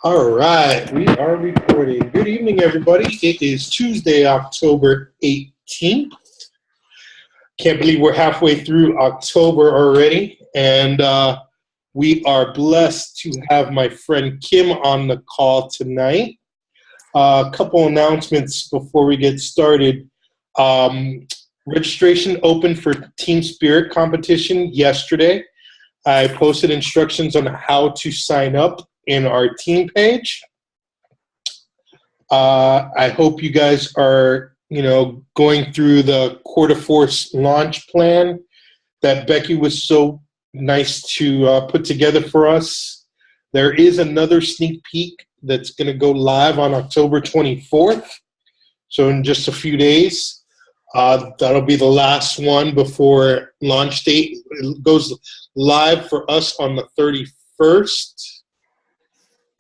All right, we are recording. Good evening, everybody. It is Tuesday, October 18th. Can't believe we're halfway through October already, and we are blessed to have my friend Kim on the call tonight. A couple announcements before we get started. Registration opened for Team Spirit competition yesterday. I posted instructions on how to sign up in our team page. I hope you guys are, going through the Quarter Force launch plan that Becky was so nice to put together for us. There is another sneak peek that's going to go live on October 24th, so in just a few days. That'll be the last one before launch date. It goes live for us on the 31st.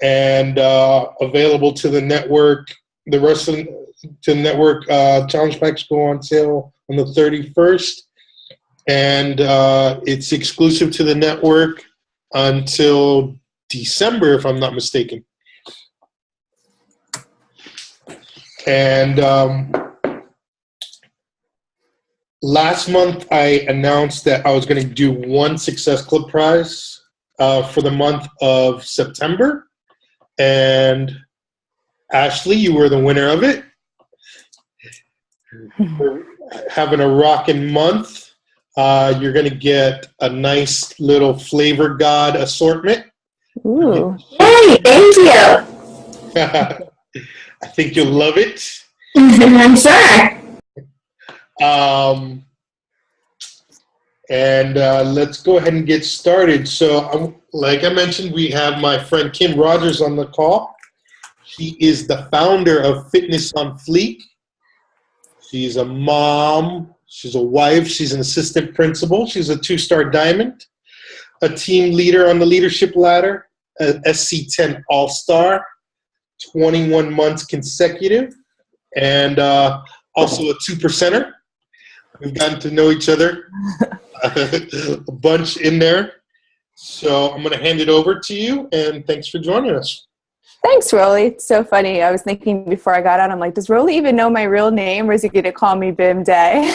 And available to the network. The rest of the network challenge packs go on sale on the 31st, and it's exclusive to the network until December, if I'm not mistaken. And last month, I announced that I was going to do one Success Club prize for the month of September. And Ashley, you were the winner of it. We're having a rockin' month. You're going to get a nice little Flavor God assortment. Ooh. Hey, thank you. I think you'll love it. I'm sure. And let's go ahead and get started. So, like I mentioned, we have my friend Kim Rogers on the call. She is the founder of Fitness on Fleek. She's a mom. She's a wife. She's an assistant principal. She's a 2-star diamond, a team leader on the leadership ladder, an SC10 All-Star, 21 months consecutive, and also a 2%er. We've gotten to know each other a bunch in there. So I'm going to hand it over to you, and thanks for joining us. Thanks, Rolly. It's so funny. I was thinking before I got on, I'm like, does Rolly even know my real name, or is he going to call me Bim Day?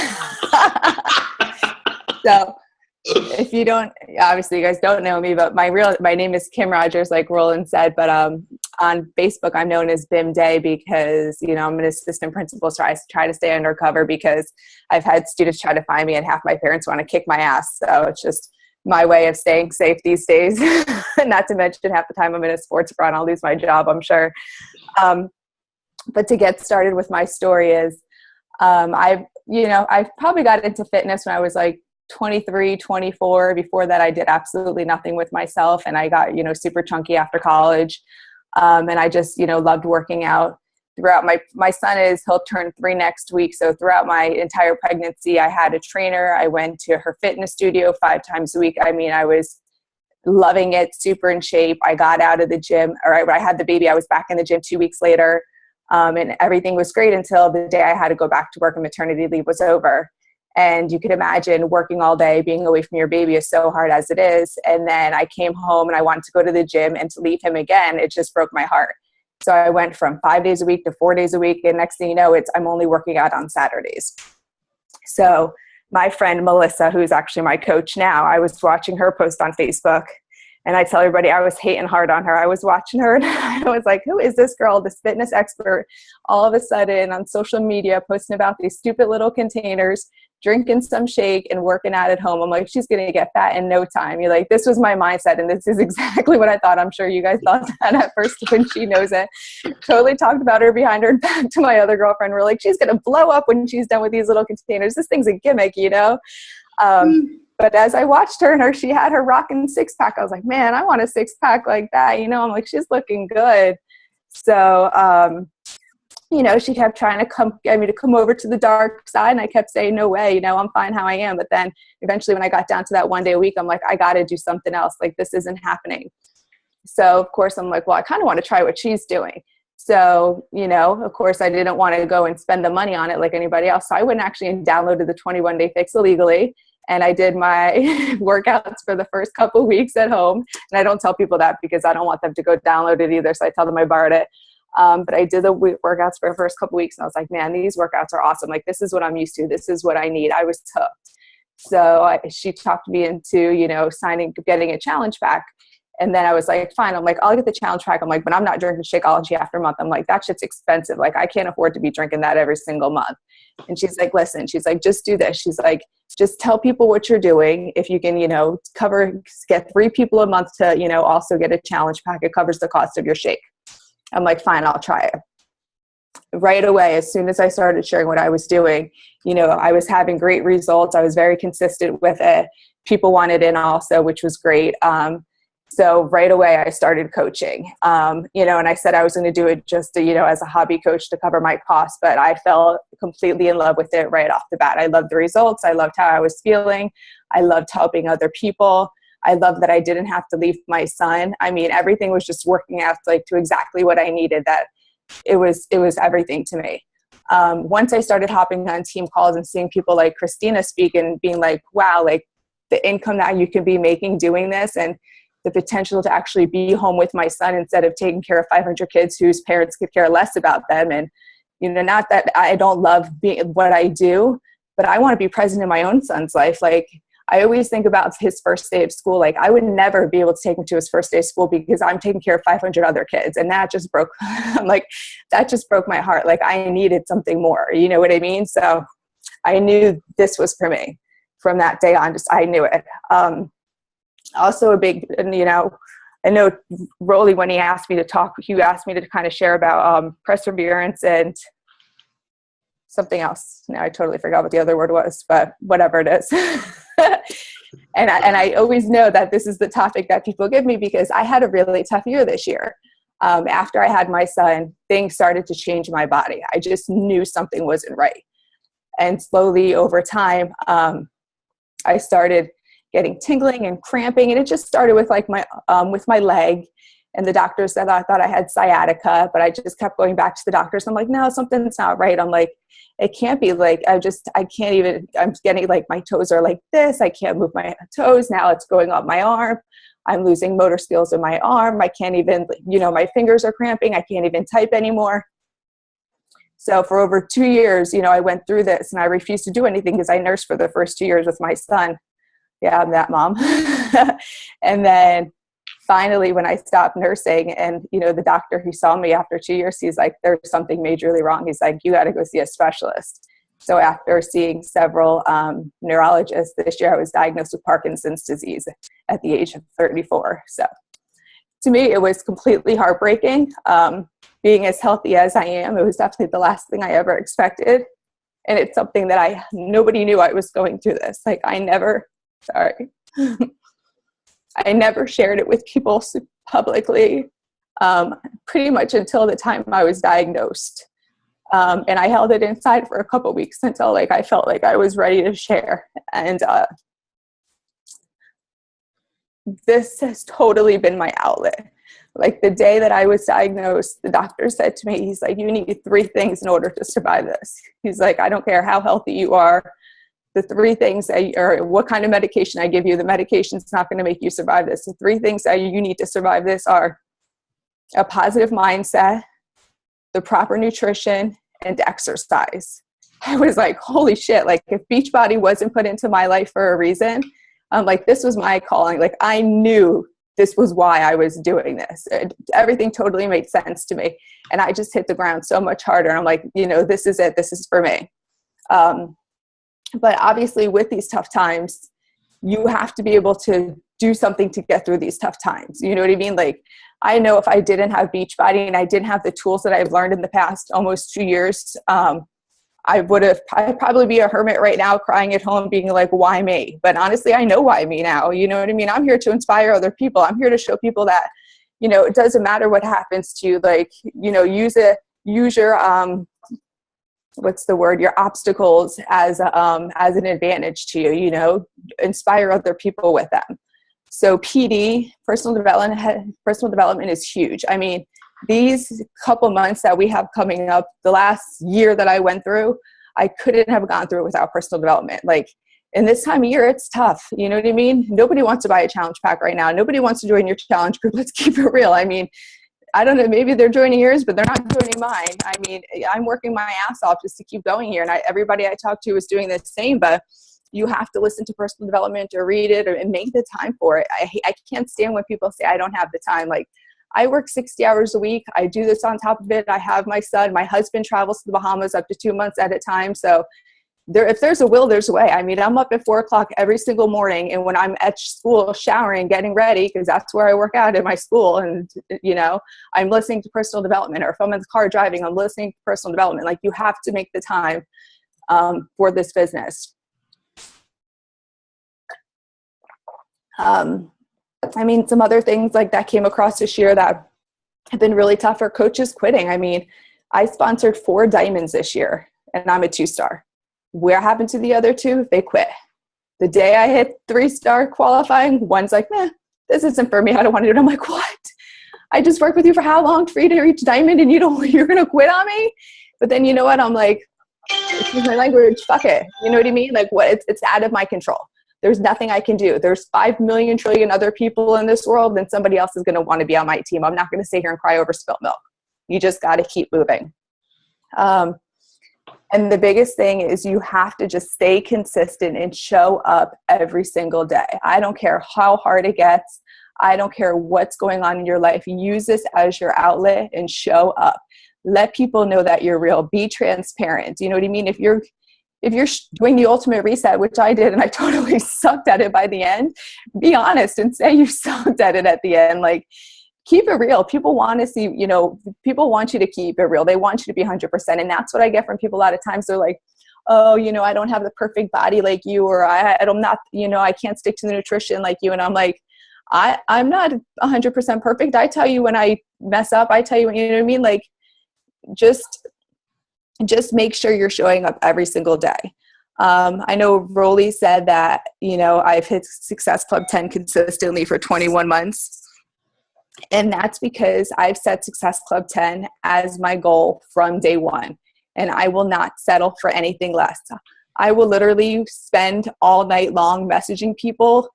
So if you don't, obviously you guys don't know me, but my name is Kim Rogers, like Roland said, but on Facebook I'm known as Bim Day because, I'm an assistant principal, so I try to stay undercover because I've had students try to find me and half my parents want to kick my ass. So it's just my way of staying safe these days. Not to mention half the time I'm in a sports bra and I'll lose my job, I'm sure. But to get started with my story is, I probably got into fitness when I was like 23, 24. Before that, I did absolutely nothing with myself, and I got, super chunky after college. And I just, loved working out. Throughout my son he'll turn 3 next week. So throughout my entire pregnancy, I had a trainer. I went to her fitness studio 5 times a week. I mean, I was loving it, super in shape. I got out of the gym, or I had the baby. I was back in the gym 2 weeks later. And everything was great until the day I had to go back to work and maternity leave was over. And you can imagine working all day, being away from your baby is so hard as it is. And then I came home and I wanted to go to the gym, and to leave him again, it just broke my heart. So I went from 5 days a week to 4 days a week. And next thing you know, I'm only working out on Saturdays. So my friend Melissa, who's actually my coach now, I was watching her post on Facebook. And I tell everybody I was hating hard on her. I was watching her and I was like, who is this girl, this fitness expert, all of a sudden on social media posting about these stupid little containers, drinking some shake and working out at home. I'm like, she's going to get fat in no time. You're like, this was my mindset. And this is exactly what I thought. I'm sure you guys thought that at first when she knows it. Totally talked about her behind her back to my other girlfriend. We're like, she's going to blow up when she's done with these little containers. This thing's a gimmick, But as I watched her she had her rocking 6-pack. I was like, man, I want a 6-pack like that. I'm like, she's looking good. So, she kept trying to get me to come over to the dark side. And I kept saying, no way, I'm fine how I am. But then eventually when I got down to that 1 day a week, I'm like, I got to do something else. Like, this isn't happening. So of course I'm like, well, I kind of want to try what she's doing. So, of course I didn't want to go and spend the money on it like anybody else. So I went actually and downloaded the 21 Day Fix illegally. and I did my workouts for the first couple of weeks at home. And I don't tell people that because I don't want them to go download it either. So I tell them I borrowed it. But I did the workouts for the first couple of weeks, and I was like, man, these workouts are awesome. Like, this is what I'm used to. This is what I need. I was hooked. So she talked me into, getting a challenge pack. And then I was like, fine. I'm like, I'll get the challenge pack. I'm like, but I'm not drinking Shakeology after a month. I'm like, that shit's expensive. Like, I can't afford to be drinking that every single month. And she's like, listen, she's like, just do this. She's like, just tell people what you're doing. If you can, get 3 people a month to, also get a challenge pack, it covers the cost of your shake. I'm like, fine, I'll try it. Right away, as soon as I started sharing what I was doing, I was having great results. I was very consistent with it. People wanted in also, which was great. So right away I started coaching, and I said I was going to do it just to, as a hobby coach to cover my costs, but I fell completely in love with it right off the bat. I loved the results. I loved how I was feeling. I loved helping other people. I loved that I didn't have to leave my son. I mean, everything was just working out to exactly what I needed. That it was everything to me. Once I started hopping on team calls and seeing people like Christina speak and being like, wow, like the income that you can be making doing this, and the potential to actually be home with my son instead of taking care of 500 kids whose parents could care less about them. And, not that I don't love what I do, but I want to be present in my own son's life. Like, I always think about his first day of school. Like, I would never be able to take him to his first day of school because I'm taking care of 500 other kids. And that just broke, that just broke my heart. Like, I needed something more, you know what I mean? So I knew this was for me from that day on. I knew it. Also a big, I know Rolly, when he asked me to talk, he asked me to kind of share about perseverance and something else. Now I totally forgot what the other word was, but whatever it is. And I always know that this is the topic that people give me because I had a really tough year this year. After I had my son, things started to change in my body. I just knew something wasn't right. And slowly over time, I started getting tingling and cramping, and it just started with my leg. And the doctor said I thought I had sciatica, but I just kept going back to the doctors. I'm like, no, something's not right. I'm like, it can't be. Like, I can't even, I'm getting my toes are like this. I can't move my toes. Now it's going up my arm. I'm losing motor skills in my arm. I can't even, my fingers are cramping. I can't even type anymore. So for over 2 years, I went through this, and I refused to do anything because I nursed for the first 2 years with my son. Yeah, I'm that mom. And then finally, when I stopped nursing, and, the doctor who saw me after 2 years, he's like, there's something majorly wrong. He's like, you got to go see a specialist. So after seeing several neurologists this year, I was diagnosed with Parkinson's disease at the age of 34. So to me, it was completely heartbreaking. Being as healthy as I am, it was definitely the last thing I ever expected. And it's something that nobody knew I was going through this. Like, I never shared it with people publicly, pretty much until the time I was diagnosed. And I held it inside for a couple of weeks until I felt like I was ready to share. And this has totally been my outlet. Like, the day that I was diagnosed, the doctor said to me, he's like, you need 3 things in order to survive this. He's like, I don't care how healthy you are. The 3 things or what kind of medication I give you, the medication's not going to make you survive this. The 3 things that you need to survive this are a positive mindset, the proper nutrition, and exercise. I was like, holy shit. Like, if Beachbody wasn't put into my life for a reason, this was my calling. Like, I knew this was why I was doing this. Everything totally made sense to me. And I just hit the ground so much harder. And I'm like, this is it. This is for me. But obviously with these tough times, you have to be able to do something to get through these tough times. You know what I mean? Like, I know if I didn't have Beachbody and I didn't have the tools that I've learned in the past almost 2 years, I'd probably be a hermit right now crying at home being like, why me? But honestly, I know why me now. You know what I mean? I'm here to inspire other people. I'm here to show people that, it doesn't matter what happens to you. Like, use your, your obstacles as an advantage to you, inspire other people with them. So PD, personal development is huge. I mean, these couple months that we have coming up, the last year that I went through, I couldn't have gone through it without personal development. Like, And this time of year, it's tough. You know what I mean? Nobody wants to buy a challenge pack right now. Nobody wants to join your challenge group. Let's keep it real. I mean, I don't know, maybe they're joining yours, but they're not joining mine. I mean, I'm working my ass off just to keep going here. And everybody I talk to is doing the same, but you have to listen to personal development or read it and make the time for it. I can't stand when people say, I don't have the time. Like, I work 60 hours a week. I do this on top of it. I have my son. My husband travels to the Bahamas up to 2 months at a time. So if there's a will, there's a way. I mean, I'm up at 4 o'clock every single morning. And when I'm at school showering, getting ready, because that's where I work out in my school. And, you know, I'm listening to personal development, or if I'm in the car driving, I'm listening to personal development. Like, you have to make the time for this business. I mean, some other things like that came across this year that have been really tough are coaches quitting. I mean, I sponsored 4 diamonds this year, and I'm a 2-star. Where happened to the other 2? They quit. The day I hit 3-star qualifying, one's like, this isn't for me. I don't want to do it. I'm like, what? I just worked with you for how long for you to reach diamond, and you're going to quit on me? But then, you know what? I'm like, excuse my language, fuck it. You know what I mean? Like, what? It's out of my control. There's nothing I can do. There's 5 million trillion other people in this world, and somebody else is going to want to be on my team. I'm not going to sit here and cry over spilt milk. You just got to keep moving. And the biggest thing is you have to just stay consistent and show up every single day. I don't care how hard it gets. I don't care what's going on in your life. Use this as your outlet and show up. Let people know that you're real. Be transparent. You know what I mean? If you're doing the ultimate reset, which I did, and I totally sucked at it by the end, be honest and say you sucked at it at the end. Like, keep it real. People want to see, you know, people want you to keep it real. They want you to be 100%. And that's what I get from people a lot of times. They're like, oh, you know, I don't have the perfect body like you, or I'm not, you know, I can't stick to the nutrition like you. And I'm like, I'm not 100% perfect. I tell you when I mess up. I tell you when, you know what I mean? Like, just make sure you're showing up every single day. I know Rolly said that, you know, I've hit Success Club 10 consistently for 21 months. And that's because I've set Success Club 10 as my goal from day one. And I will not settle for anything less. I will literally spend all night long messaging people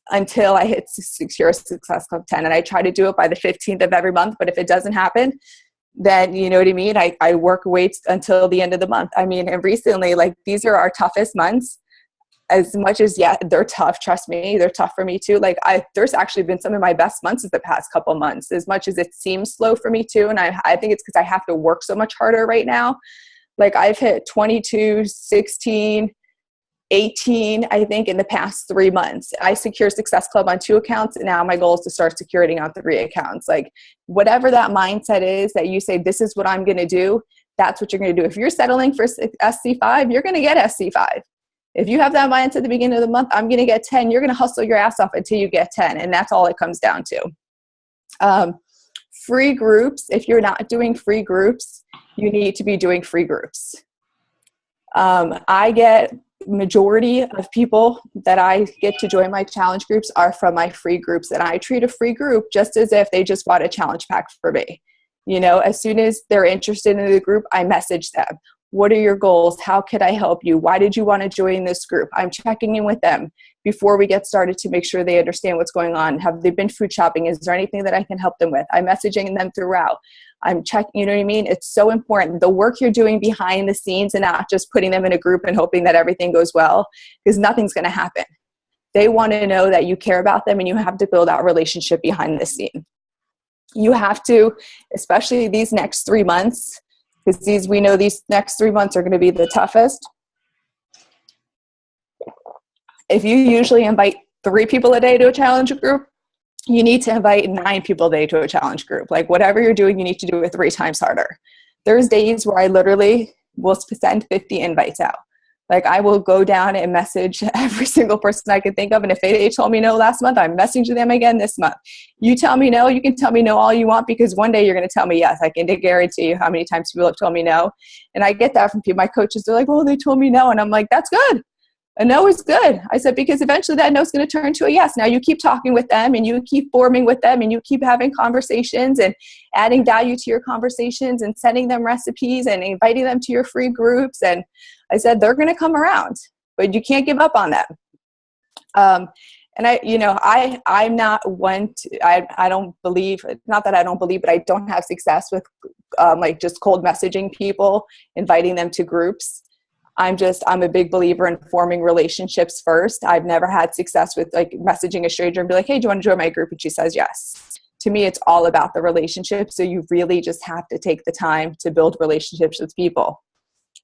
until I hit secure Success Club 10. And I try to do it by the 15th of every month. But if it doesn't happen, then, you know what I mean? I work away until the end of the month. I mean, and recently, like, these are our toughest months. As much as, yeah, they're tough. Trust me, they're tough for me too. Like, there's actually been some of my best months in the past couple months, as much as it seems slow for me too. And I think it's because I have to work so much harder right now. Like, I've hit 22, 16, 18, I think, in the past 3 months. I secured Success Club on 2 accounts, and now my goal is to start securing on 3 accounts. Like, whatever that mindset is that you say, this is what I'm going to do, that's what you're going to do. If you're settling for SC5, you're going to get SC5. If you have that mindset at the beginning of the month, I'm going to get 10, you're going to hustle your ass off until you get 10. And that's all it comes down to. Free groups. If you're not doing free groups, you need to be doing free groups. I get majority of people that I get to join my challenge groups are from my free groups. And I treat a free group just as if they just bought a challenge pack for me. You know, as soon as they're interested in the group, I message them. What are your goals? How could I help you? Why did you want to join this group? I'm checking in with them before we get started to make sure they understand what's going on. Have they been food shopping? Is there anything that I can help them with? I'm messaging them throughout. I'm checking, you know what I mean? It's so important. The work you're doing behind the scenes and not just putting them in a group and hoping that everything goes well, because nothing's going to happen. They want to know that you care about them, and you have to build that relationship behind the scene. You have to, especially these next 3 months, because we know these next 3 months are going to be the toughest. If you usually invite 3 people a day to a challenge group, you need to invite 9 people a day to a challenge group. Like, whatever you're doing, you need to do it 3 times harder. There's days where I literally will send 50 invites out. Like, I will go down and message every single person I can think of. And if they told me no last month, I'm messaging them again this month. You tell me no, you can tell me no all you want, because one day you're going to tell me yes. I can guarantee you how many times people have told me no. And I get that from people. My coaches are like, well, they told me no. And I'm like, that's good. A no is good. I said, because eventually that no is going to turn to a yes. Now you keep talking with them, and you keep forming with them, and you keep having conversations and adding value to your conversations and sending them recipes and inviting them to your free groups. And I said, they're going to come around. but you can't give up on them. And I'm not one to, I don't believe, not that I don't believe, but I don't have success with like just cold messaging people, inviting them to groups. I'm a big believer in forming relationships first. I've never had success with like messaging a stranger and be like, hey, do you want to join my group? And she says yes. To me, it's all about the relationship. So you really just have to take the time to build relationships with people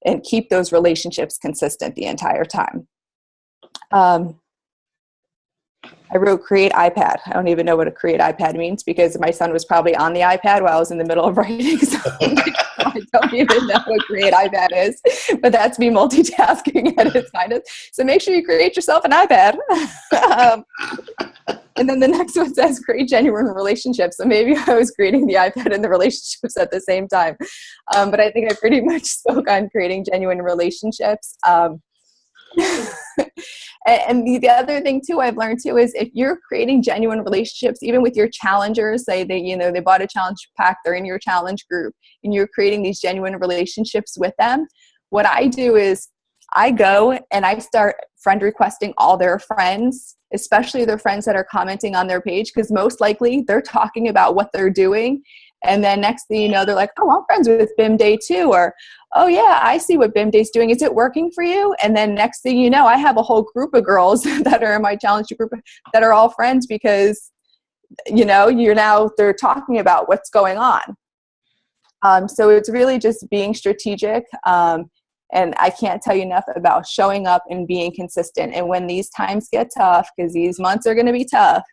and keep those relationships consistent the entire time. I wrote create iPad. I don't even know what a create iPad means because my son was probably on the iPad while I was in the middle of writing. So I don't even know what create iPad is, but that's me multitasking at its finest. So make sure you create yourself an iPad. And then the next one says create genuine relationships. So maybe I was creating the iPad and the relationships at the same time. But I think I pretty much spoke on creating genuine relationships. And the other thing too I've learned too is if you're creating genuine relationships, even with your challengers, say they bought a challenge pack, they're in your challenge group, and you're creating these genuine relationships with them. What I do is I go and I start friend requesting all their friends, especially their friends that are commenting on their page, because most likely they're talking about what they're doing. And then next thing you know, they're like, oh, I'm friends with BIM Day too. Or, oh yeah, I see what BIM Day's doing. Is it working for you? And then next thing you know, I have a whole group of girls that are in my challenge group that are all friends because, they're talking about what's going on. So it's really just being strategic. And I can't tell you enough about showing up and being consistent. And when these times get tough, because these months are going to be tough,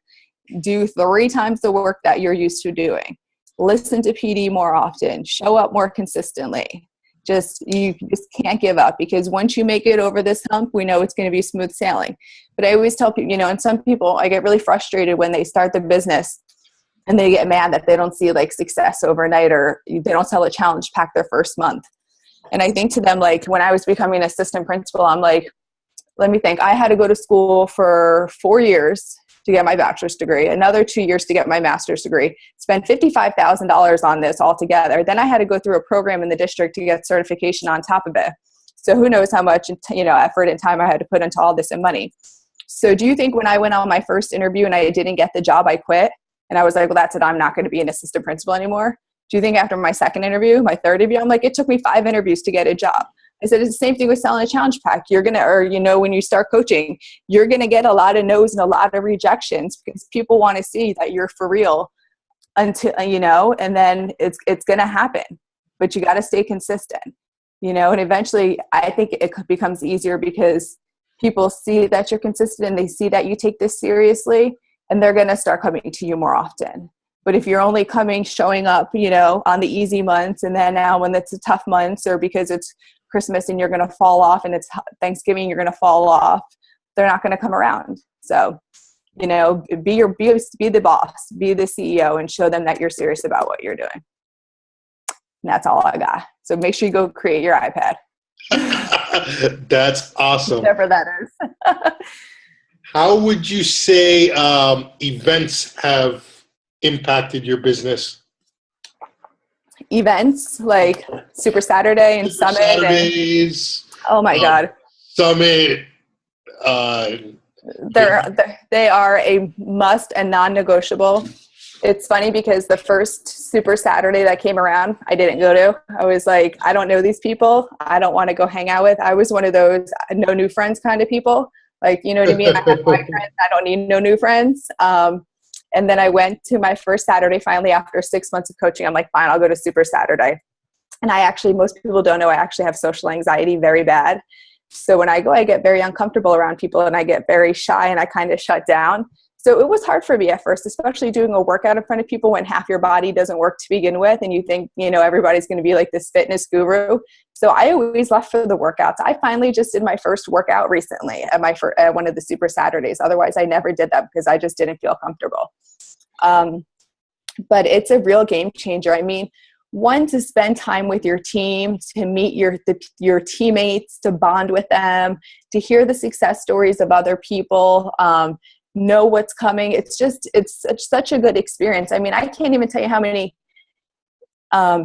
do 3 times the work that you're used to doing. Listen to PD more often, show up more consistently. You just can't give up because once you make it over this hump, we know it's going to be smooth sailing. But I always tell people, and some people, I get really frustrated when they start their business and they get mad that they don't see like success overnight or they don't sell a challenge pack their first month. And I think to them, like when I was becoming an assistant principal, I'm like, let me think. I had to go to school for 4 years to get my bachelor's degree, another 2 years to get my master's degree, spent $55,000 on this altogether. Then I had to go through a program in the district to get certification on top of it. So who knows how much, effort and time I had to put into all this and money. So do you think when I went on my first interview and I didn't get the job, I quit? And I was like, well, that's it. I'm not going to be an assistant principal anymore. Do you think after my second interview, my third interview, I'm like, it took me 5 interviews to get a job. I said, it's the same thing with selling a challenge pack. You're going to, when you start coaching, you're going to get a lot of no's and a lot of rejections because people want to see that you're for real until, and then it's going to happen, but you got to stay consistent, and eventually I think it becomes easier because people see that you're consistent and they see that you take this seriously and they're going to start coming to you more often. But if you're only showing up, on the easy months and then now when it's a tough months or because it's Christmas and you're going to fall off and it's Thanksgiving, you're going to fall off, they're not going to come around. So, be the boss, be the CEO and show them that you're serious about what you're doing. And that's all I got. So make sure you go create your iPad. That's awesome. Whatever that is. How would you say events have impacted your business? Events like Super Saturday and Super Summit. Saturdays, Oh my God. Summit. They are a must and non-negotiable. It's funny because the first Super Saturday that came around, I didn't go to. I was like, I don't know these people. I don't want to go hang out with. I was one of those no new friends kind of people. Like, you know what I mean? I have my friends. I don't need no new friends. And then I went to my first Saturday finally after 6 months of coaching. I'm like, fine, I'll go to Super Saturday. And most people don't know, I actually have social anxiety very bad. So when I go, I get very uncomfortable around people and I get very shy and I kind of shut down. So it was hard for me at first, especially doing a workout in front of people when half your body doesn't work to begin with. And you think, everybody's going to be like this fitness guru. So I always left for the workouts. I finally just did my first workout recently at one of the Super Saturdays. Otherwise, I never did that because I just didn't feel comfortable. But it's a real game changer. I mean, one, to spend time with your team, to meet your teammates, to bond with them, to hear the success stories of other people, know what's coming. It's such a good experience. I mean, I can't even tell you how many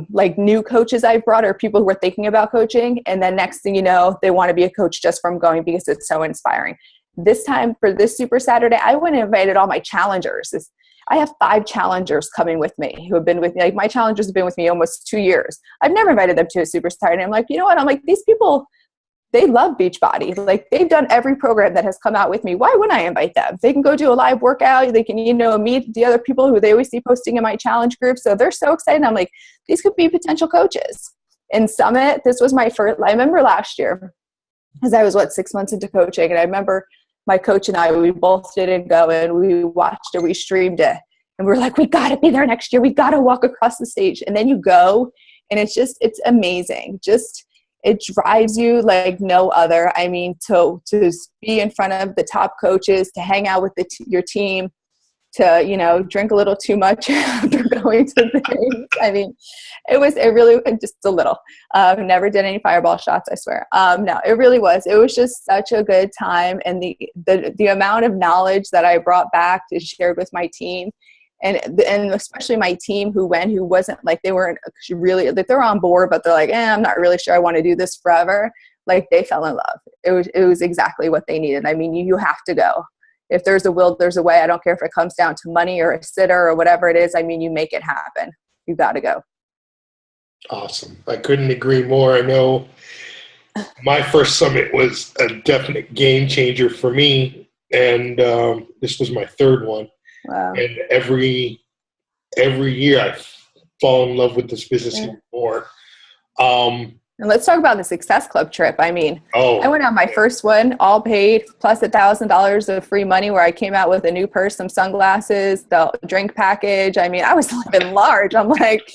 like new coaches I've brought or people who are thinking about coaching. And then next thing you know, they want to be a coach just from going because it's so inspiring. This time for this Super Saturday, I went and invited all my challengers. I have 5 challengers coming with me who have been with me. Like my challengers have been with me almost 2 years. I've never invited them to a Super Saturday. I'm like, you know what? I'm like, these people, they love Beachbody. Like they've done every program that has come out with me. Why wouldn't I invite them? They can go do a live workout. They can, meet the other people who they always see posting in my challenge group. So they're so excited. I'm like, these could be potential coaches. In Summit, this was my first, I remember last year, because I was 6 months into coaching. And I remember my coach and I, we both didn't go and we watched it, we streamed it. And we were like, we got to be there next year. We got to walk across the stage. And then you go and it's amazing. It drives you like no other. I mean, to be in front of the top coaches, to hang out with your team, to, drink a little too much after going to things. I mean, it really just a little. Never did any fireball shots, I swear. No, it really was. It was just such a good time. And the amount of knowledge that I brought back to share with my team, and especially my team who wasn't like, they weren't really, like they're on board, but they're like, I'm not really sure I want to do this forever. Like they fell in love. It was exactly what they needed. I mean, you have to go. If there's a will, there's a way. I don't care if it comes down to money or a sitter or whatever it is. I mean, you make it happen. You got to go. Awesome. I couldn't agree more. I know my first summit was a definite game changer for me. And this was my 3rd one. Wow. And every year I fall in love with this business even more. And let's talk about the Success Club trip. I mean, I went on my first one, all paid, plus $1,000 of free money, where I came out with a new purse, some sunglasses, the drink package. I mean, I was living large. I'm like,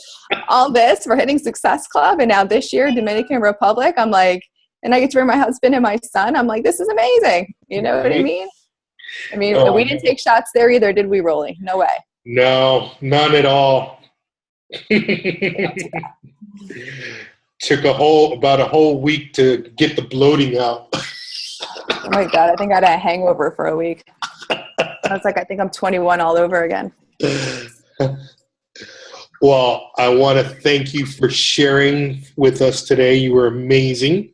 all this for hitting Success Club. And now this year, Dominican Republic, I'm like, and I get to bring my husband and my son. I'm like, this is amazing. You know what I mean? I mean, we didn't take shots there either, did we, Rolly? No way. No, none at all. Took about a whole week to get the bloating out. Oh my God, I think I had a hangover for a week. I was like, I think I'm 21 all over again. Well, I want to thank you for sharing with us today. You were amazing.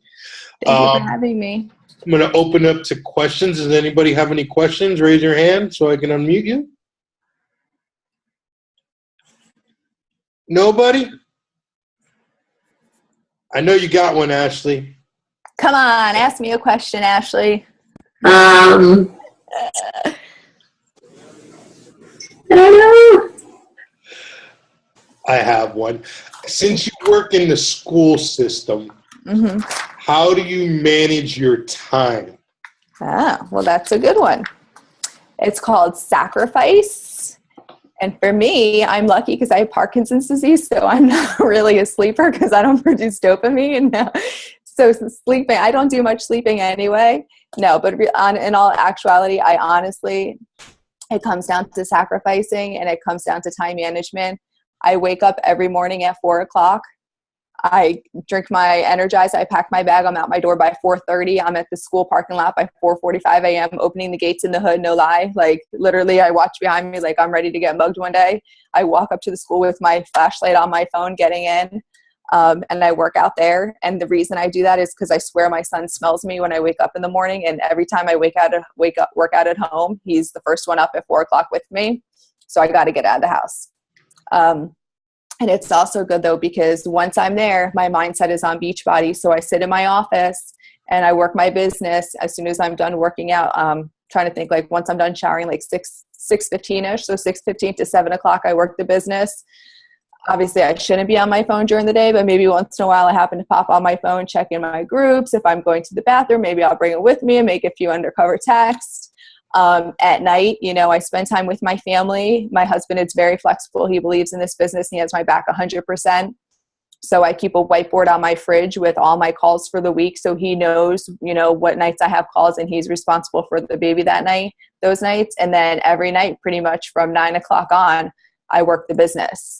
Thank you for having me. I'm going to open up to questions. Does anybody have any questions? Raise your hand so I can unmute you. Nobody? I know you got one, Ashley. Come on, ask me a question, Ashley. I don't know. I have one. Since you work in the school system, how do you manage your time? Well, that's a good one. It's called sacrifice. And for me, I'm lucky because I have Parkinson's disease, so I'm not really a sleeper because I don't produce dopamine. So sleeping, I don't do much sleeping anyway. No, but in all actuality, it comes down to sacrificing, and it comes down to time management. I wake up every morning at 4 o'clock. I drink my Energize. I pack my bag. I'm out my door by 4:30. I'm at the school parking lot by 4:45 a.m. opening the gates in the hood. No lie. Like literally I watch behind me like I'm ready to get mugged one day. I walk up to the school with my flashlight on my phone getting in, and I work out there. And the reason I do that is because I swear my son smells me when I wake up in the morning. And every time I work out at home, he's the first one up at 4 o'clock with me. So I got to get out of the house. And it's also good though, because once I'm there, my mindset is on Beachbody. So I sit in my office and I work my business. As soon as I'm done working out, trying to think like once I'm done showering, like 6:15ish. So 6:15 to 7 o'clock, I work the business. Obviously I shouldn't be on my phone during the day, but maybe once in a while I happen to pop on my phone, check in my groups. If I'm going to the bathroom, maybe I'll bring it with me and make a few undercover texts. At night, I spend time with my family. My husband is very flexible. He believes in this business. He has my back 100%. So I keep a whiteboard on my fridge with all my calls for the week. So he knows, what nights I have calls, and he's responsible for the baby those nights. And then every night, pretty much from 9 o'clock on, I work the business.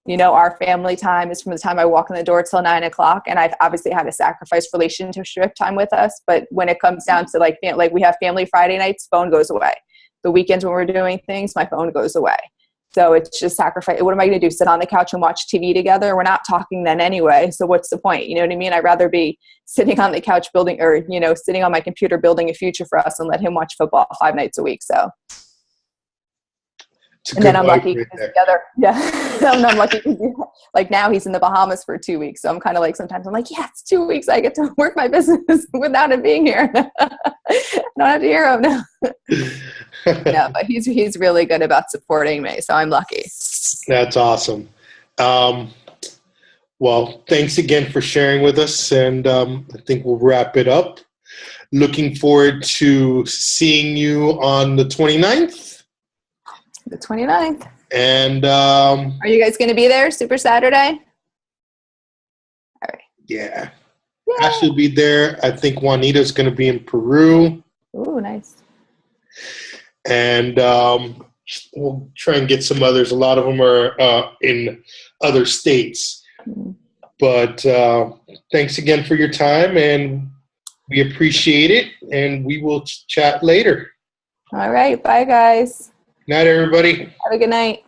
Our family time is from the time I walk in the door till 9 o'clock. And I've obviously had to sacrifice relationship time with us. But when it comes down to like we have family Friday nights, phone goes away. The weekends when we're doing things, my phone goes away. So it's just sacrifice. What am I going to do? Sit on the couch and watch TV together? We're not talking then anyway. So what's the point? You know what I mean? I'd rather be sitting on the couch building, or, you know, sitting on my computer building a future for us, and let him watch football 5 nights a week. So, and then I'm lucky together. Yeah. I'm lucky. Like now he's in the Bahamas for 2 weeks. So I'm kind of like, sometimes I'm like, yeah, it's 2 weeks. I get to work my business without him being here. I don't have to hear him now. Yeah, but he's really good about supporting me, so I'm lucky. That's awesome. Well, thanks again for sharing with us, and I think we'll wrap it up. Looking forward to seeing you on the 29th. The 29th. And are you guys going to be there? Super Saturday? All right. Yeah. Ashley will be there. I think Juanita's going to be in Peru. Ooh, nice. And we'll try and get some others. A lot of them are in other states. But thanks again for your time, and we appreciate it, and we will chat later. All right. Bye, guys. Night, everybody. Have a good night.